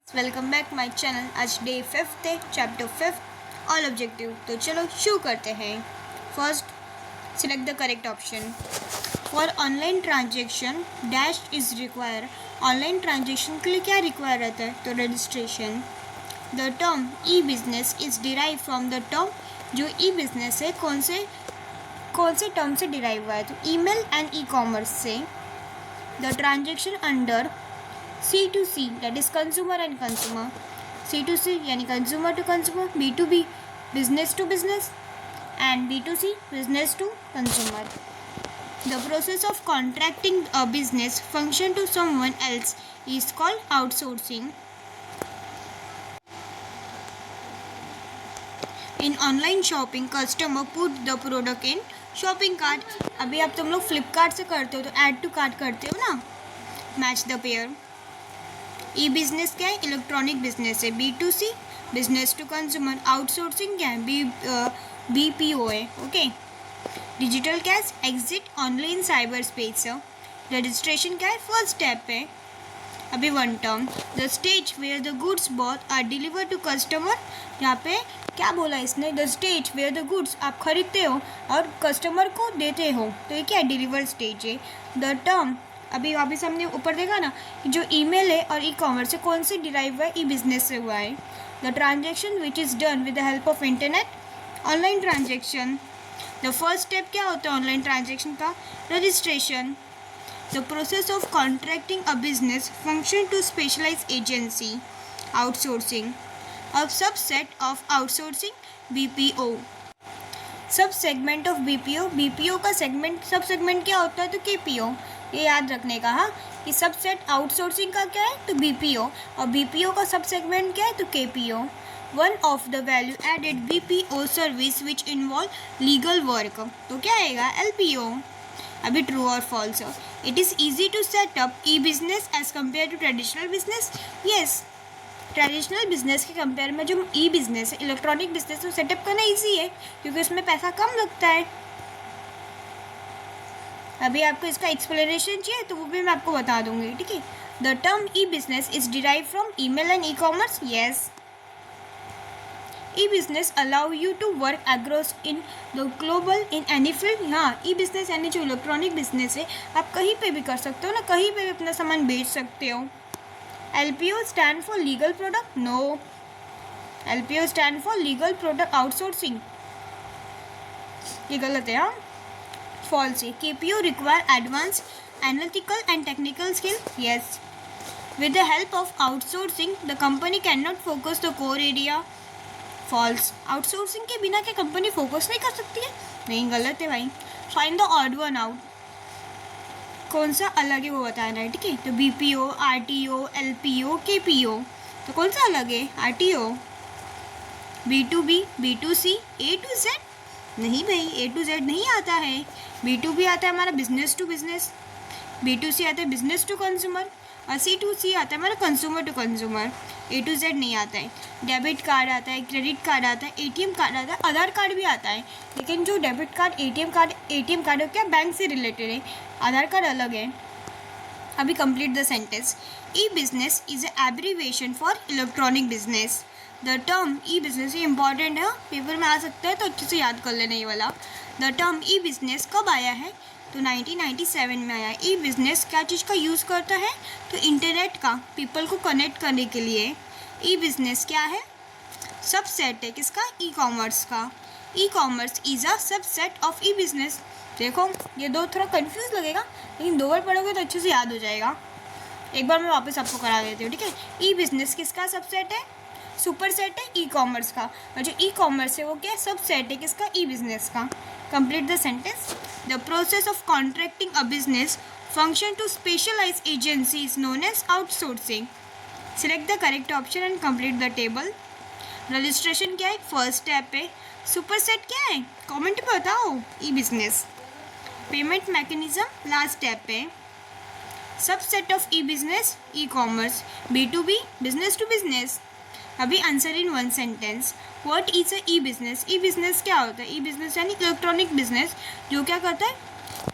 Welcome back my channel. आज day 5th है, chapter 5 all objective. तो चलो शुरू करते हैं। First, select the correct option. For online transaction dash is require. Online transaction के लिए क्या रिक्वायर रहता है? तो registration. The term e business is derive from the term. जो ई बिजनेस है कौन से टर्म से डिराइव हुआ है? तो ईमेल एंड ई कॉमर्स से। The transaction under C2C, that is consumer and consumer. C2C यानी consumer to consumer, B2B business to business, and B2C business to consumer. The process of contracting a business function to someone else is called outsourcing. In online shopping, customer put the product in shopping cart. अभी अब तुम लोग फ्लिपकार्ट से करते हो तो add to cart करते हो ना, match the pair. E business क्या है? इलेक्ट्रॉनिक बिजनेस है। B2C business to consumer. Outsourcing क्या है? BPO है। Okay. Digital cash exit online cyber space. Registration क्या है? फर्स्ट स्टेप है। अभी one term, the stage where the goods both are deliver to customer. यहाँ पे क्या बोला इसने? The stage where the goods आप खरीदते हो और कस्टमर को देते हो, तो ये क्या है? डिलीवर स्टेज है। द टर्म अभी वापस हमने ऊपर देखा ना, जो ईमेल है और ई कॉमर्स से कौन से डिराइव हुआ है? ई बिजनेस से हुआ है। The transaction which is done with the help of internet, online transaction. The first step क्या होता है ऑनलाइन ट्रांजेक्शन का? Registration. The process of contracting a business function to specialise agency, outsourcing. अब subset of outsourcing BPO। Sub segment ऑफ BPO का segment, sub segment क्या होता है? तो KPO। ये याद रखने का, हाँ, कि सबसेट आउटसोर्सिंग का क्या है? तो BPO, और BPO का सब सेगमेंट क्या है? तो KPO। One of the value added BPO service which involve legal work, तो क्या आएगा? LPO। अभी ट्रू और false. It is easy to set up e business as compare to traditional business. Yes, traditional business के compare में जो e business है, electronic business, तो सेटअप करना ईजी है क्योंकि उसमें पैसा कम लगता है। अभी आपको इसका एक्सप्लेनेशन चाहिए तो वो भी मैं आपको बता दूंगी, ठीक है। The term e business is derive from email and e commerce. Yes, e business allow you to work across in the global in any field. हाँ, ई बिजनेस यानी जो इलेक्ट्रॉनिक बिजनेस है, आप कहीं पे भी कर सकते हो ना, कहीं पे भी अपना सामान बेच सकते हो। LPO stand for legal product. No, LPO stand for legal product outsourcing. ये गलत है, हाँ, फॉल्स है। KPO require advance analytical and technical skill. Yes, with the help of outsourcing the company can not focus the core area. False, outsourcing के बिना क्या company focus नहीं कर सकती है? नहीं, गलत है भाई। Find the odd one out, कौन सा अलग है वो बताना है, ठीक है। तो BPO, RTO, LPO, KPO, तो कौन सा अलग है? RTO। B2B, B2C, A to Z? नहीं भाई, A to Z नहीं आता है। B2B आता है हमारा बिजनेस टू बिजनेस, B2C आता है बिजनेस टू कंज्यूमर, और C2C आता है हमारा consumer to consumer. A to Z नहीं आता है। डेबिट कार्ड आता है, क्रेडिट कार्ड आता है, ATM कार्ड आता है, आधार कार्ड भी आता है। लेकिन जो डेबिट कार्ड, ATM कार्ड क्या बैंक से रिलेटेड है, आधार कार्ड अलग है। अभी complete the sentence. E business is abbreviation for electronic business. The term e business, ये इंपॉर्टेंट है, पेपर में आ सकता है तो अच्छे से याद कर लेना ये वाला। द टर्म ई बिजनेस कब आया है? तो 1997 में आया। ई बिजनेस क्या चीज़ का यूज़ करता है? तो इंटरनेट का, पीपल को कनेक्ट करने के लिए। ई बिजनेस क्या है? सबसेट है किसका? ई कॉमर्स का। E commerce is a subset of e business. देखो, ये दो थोड़ा कंफ्यूज लगेगा, लेकिन दो बार पढ़ोगे तो अच्छे से याद हो जाएगा। एक बार मैं वापस आपको करा देती हूँ, ठीक है। ई बिजनेस किसका सबसेट है? सुपर सेट है ई कॉमर्स का, और जो ई कॉमर्स है वो क्या है? सब सेट है किसका? ई बिजनेस का। Complete the sentence. The process of contracting a business function to specialise agency is known as outsourcing. Select the correct option and complete the table. Registration क्या है? फर्स्ट स्टेप है। Super set क्या है? Comment में बताओ। E business. Payment mechanism last step है। Subset of e business, e commerce. B2B business to business. अभी answer in one sentence. What is a E business? E business क्या होता है? ई बिजनेस यानी इलेक्ट्रॉनिक बिजनेस जो क्या करता है?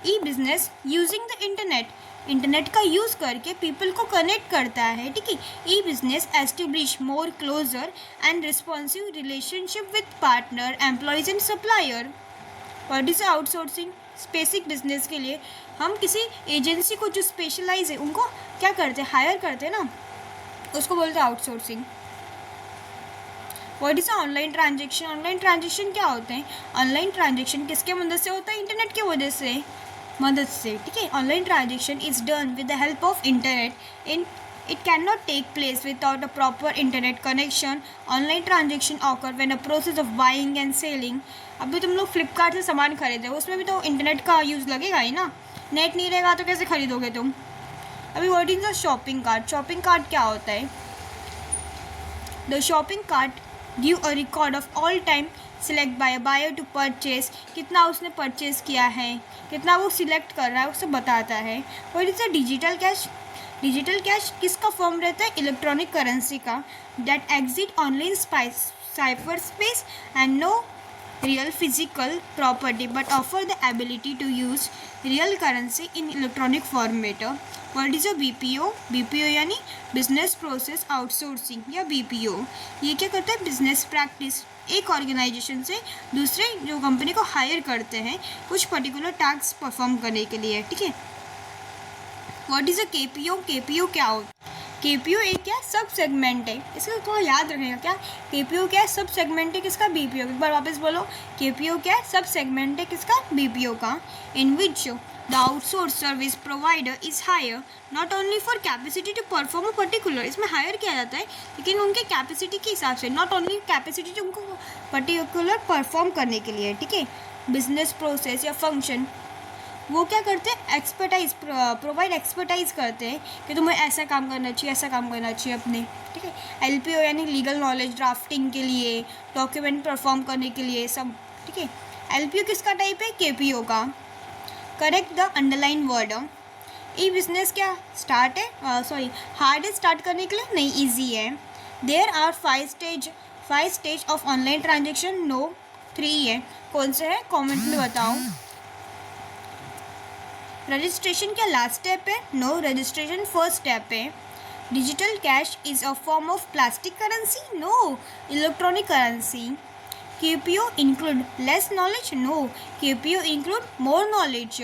E business using the internet का यूज़ करके पीपल को कनेक्ट करता है, ठीक है। E business establish more closer and responsive relationship with partner, employees and supplier. What is outsourcing? Specific business के लिए हम किसी एजेंसी को जो स्पेशलाइज है उनको क्या करते हैं, हायर करते हैं ना, उसको बोलते हैं outsourcing. What is online transaction? Online transaction क्या होते हैं? ऑनलाइन ट्रांजेक्शन किसके मदद से होता है? इंटरनेट की वजह से, मदद से, ठीक है। Online transaction is done with the help of internet in It cannot take place without a proper internet connection. Online transaction occur when a process of buying and selling. अभी तुम लोग फ्लिपकार्ट से सामान खरीदे, उसमें भी तो इंटरनेट का यूज़ लगेगा ही ना, नेट नहीं रहेगा तो कैसे खरीदोगे तुम। अभी what is the shopping cart? Shopping cart क्या होता है? The shopping cart give a record of all time select by buyer to purchase, कितना उसने परचेज किया है, कितना वो सिलेक्ट कर रहा है, उसे बताता है। What is the digital cash? Digital cash किसका फॉर्म रहता है? इलेक्ट्रॉनिक करेंसी का, that exit online cyber space and no real physical property but offer the ability to use real currency in electronic format. What is a BPO? BPO यानी business process outsourcing या BPO. ये क्या करता है? Business practice, एक organisation से दूसरे जो कंपनी को हायर करते हैं कुछ पर्टिकुलर टास्क परफॉर्म करने के लिए, ठीक है। What is a KPO? KPO क्या होता है? केपीओ एक क्या सब सेगमेंट है, इसको थोड़ा याद रखिएगा। क्या केपीओ क्या है? सब सेगमेंट है किसका? बीपीओ। एक बार वापस बोलो, केपीओ क्या है? सब सेगमेंट है किसका? बीपीओ का। In which the outsource service provider is hire not only for capacity to perform a particular, इसमें हायर किया जाता है लेकिन उनके कैपेसिटी के हिसाब से, नॉट ओनली कैपेसिटी उनको पर्टिकुलर परफॉर्म करने के लिए, ठीक है। बिजनेस प्रोसेस या फंक्शन वो क्या करते हैं? एक्सपर्टाइज प्रोवाइड एक्सपर्टाइज करते हैं कि तुम्हें ऐसा काम करना चाहिए, ऐसा काम करना चाहिए अपने, ठीक है। एलपीओ यानी लीगल नॉलेज ड्राफ्टिंग के लिए, डॉक्यूमेंट परफॉर्म करने के लिए सब, ठीक है। एलपीओ किसका टाइप है? केपीओ का। Correct the underline word. E business क्या स्टार्ट है, हार्ड है स्टार्ट करने के लिए? नहीं, ईजी है। There are 5 stage of online transaction. No, 3 है। कौन से है? कॉमेंट में बताओ। रजिस्ट्रेशन क्या लास्ट स्टेप है? नो, रजिस्ट्रेशन फर्स्ट स्टेप है। Digital cash is a form of plastic currency? No, electronic currency. KPO include less knowledge? No, KPO include more knowledge.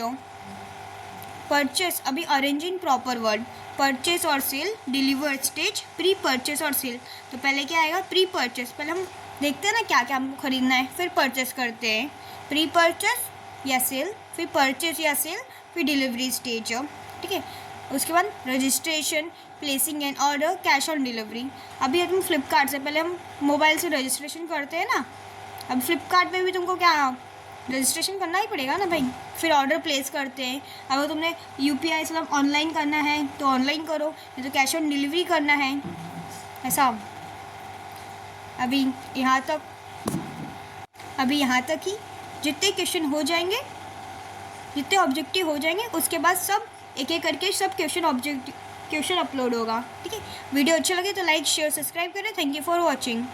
Purchase, अभी arrange in proper word. Purchase और sale, delivered stage, pre purchase और sale. तो पहले क्या आएगा? Pre purchase. पहले हम देखते हैं ना क्या क्या हमको खरीदना है, फिर परचेस करते हैं। प्री परचेस या सेल, फिर परचेस या सेल, फिर डिलीवरी स्टेज, ठीक है। उसके बाद registration, placing an order, cash on delivery. अभी हम फ्लिपकार्ट से पहले हम मोबाइल से रजिस्ट्रेशन करते हैं ना, अब फ्लिपकार्ट पे भी तुमको क्या रजिस्ट्रेशन करना ही पड़ेगा ना भाई। फिर ऑर्डर प्लेस करते हैं, अगर तुमने यूपीआई से मतलब ऑनलाइन करना है तो ऑनलाइन करो, नहीं तो कैश ऑन डिलीवरी करना है, ऐसा। अभी यहाँ तक ही जितने क्वेश्चन हो जाएंगे, जितने ऑब्जेक्टिव हो जाएंगे, उसके बाद सब एक एक करके सब क्वेश्चन अपलोड होगा, ठीक है। वीडियो अच्छा लगे तो लाइक शेयर सब्सक्राइब करें। Thank you for watching.